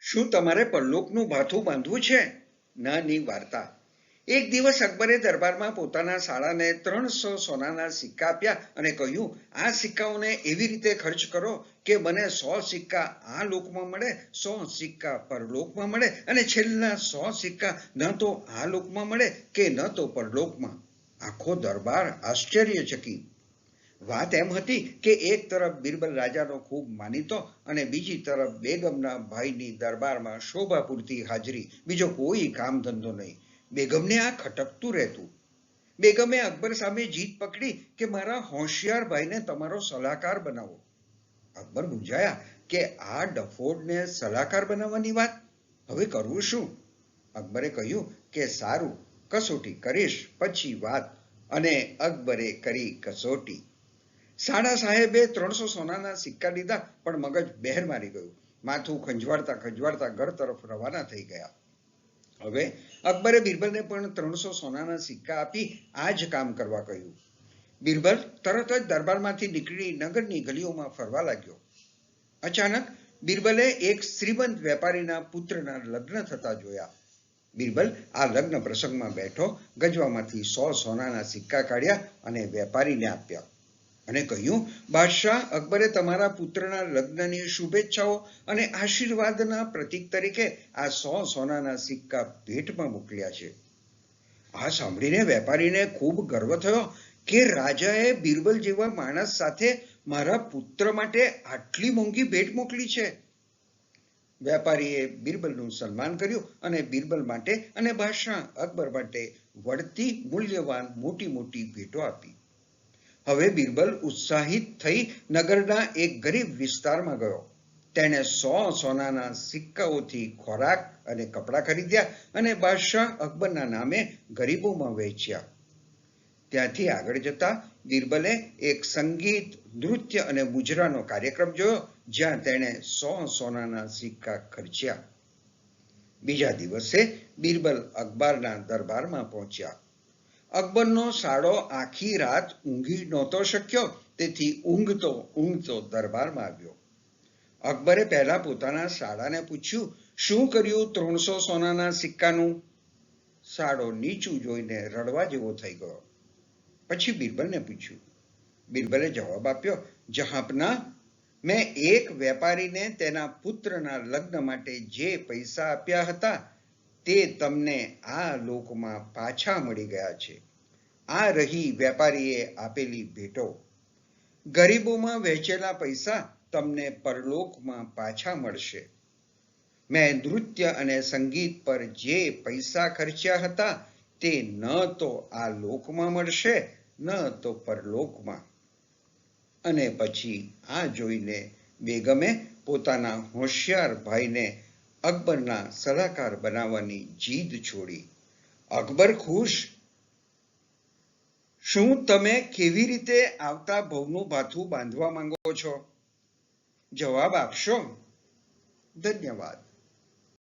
શું તમારે પરલોકનું ભાથું બાંધવું છે? નાની વાર્તા. એક દિવસ અકબરે દરબારમાં પોતાના શાળાને 300 સોનાના સિક્કા આપ્યા અને કહ્યું, આ સિક્કાઓને એવી રીતે ખર્ચ કરો કે મને 100 સિક્કા આ લોકમાં મળે, 100 સિક્કા પરલોકમાં મળે અને છેલ્લા 100 સિક્કા ન તો આ લોકમાં મળે કે ન તો પરલોકમાં. આખો દરબાર આશ્ચર્યચકિત. વાત એમ હતી કે એક તરફ બિરબલ રાજાનો ખૂબ માનીતો અને બીજી તરફ બેગમના ભાઈની દરબારમાં શોભા પૂરતી હાજરી, બીજો કોઈ કામ ધંધો નહીં. બેગમને આ ખટકતું રહેતું. બેગમે અકબર સામે જીત પકડી કે મારા હોશિયાર ભાઈને તમારો સલાહકાર બનાવો. અકબર મૂંઝાયા કે આ ડફોડને સલાહકાર બનાવવાની વાત, હવે કરવું શું? અકબરે કહ્યું કે સારું, કસોટી કરીશ પછી વાત. અને અકબરે કરી કસોટી. સાડા સાહેબે 300 સોનાના સિક્કા લીધા, પણ મગજ બહેર મારી ગયું. માથું ખંજવાળતા ખંજવાળતા ઘર તરફ રવાના થઈ ગયા. હવે અકબરે બિરબલને પણ 300 સોનાના સિક્કા આપી આ જ કામ કરવા કહ્યું. બિરબલ તરત જ દરબારમાંથી નીકળી નગરની ગલીઓમાં ફરવા લાગ્યો. અચાનક બિરબલે એક શ્રીમંત વેપારીના પુત્રના લગ્ન થતા જોયા. બિરબલ આ લગ્ન પ્રસંગમાં બેઠો ગજવામાંથી 100 સોનાના સિક્કા કાઢ્યા અને વેપારીને આપ્યા અને કહ્યું, બાદશાહ અકબરે તમારા પુત્રના લગ્નની શુભેચ્છાઓ અને આશીર્વાદના પ્રતીક તરીકે આ 100 સોનાના સિક્કા ભેટમાં મોકલ્યા છે. આ સાંભળીને વેપારીને ખૂબ ગર્વ થયો કે રાજાએ બિરબલ જેવા માણસ સાથે મારા પુત્ર માટે આટલી મોંઘી ભેટ મોકલી છે. વેપારીએ બિરબલનું સન્માન કર્યું અને બિરબલ માટે અને બાદશાહ અકબર માટે વળતી મૂલ્યવાન મોટી મોટી ભેટો આપી. હવે બિરબલ ઉત્સાહિત થઈ નગરના એક ગરીબ વિસ્તારમાં ગયો. તેણે 100 સોનાના સિક્કાઓથી ખોરાક અને કપડાં ખરીદ્યા અને બાદશાહ અકબરના નામે ગરીબોમાં વહેંચ્યા. ત્યાંથી આગળ જતા બિરબલે એક સંગીત, નૃત્ય અને મુજરાનો કાર્યક્રમ જોયો, જ્યાં તેણે 100 સોનાના સિક્કા ખર્ચ્યા. બીજા દિવસે બિરબલ અકબરના દરબારમાં પહોંચ્યા. અકબરનો સાળો આખી રાત ઊંઘી નહોતો શક્યો, તેથી ઊંઘતો દરબારમાં આવ્યો. અકબરે પહેલા પોતાના સાળાને પૂછ્યું, શું કર્યું 300 સોનાના સિક્કાનું? સાળો નીચું જોઈને રડવા જેવો થઈ ગયો. પછી બિરબલને પૂછ્યું. બિરબલે જવાબ આપ્યો, જહાંપનાહ, મેં એક વેપારીને તેના પુત્રના લગ્ન માટે જે પૈસા આપ્યા હતા તે તમને આ લોકમાં પાછા મળી ગયા છે. આ રહી વેપારીએ આપેલી ભેટો. ગરીબોમાં વહેંચેલા પૈસા તમને પરલોકમાં પાછા મળશે. મેં નૃત્ય અને સંગીત પર જે પૈસા ખર્ચ્યા હતા તે ન તો આ લોકમાં મળશે ન તો પરલોકમાં. અને પછી આ જોઈને બેગમે પોતાના હોશિયાર ભાઈને અકબરના સલાહકાર બનાવવાની જીદ છોડી. અકબર ખુશ. શું તમે કેવી રીતે આવતા ભવનું ભાથું બાંધવા માંગો છો? જવાબ આપશો? ધન્યવાદ.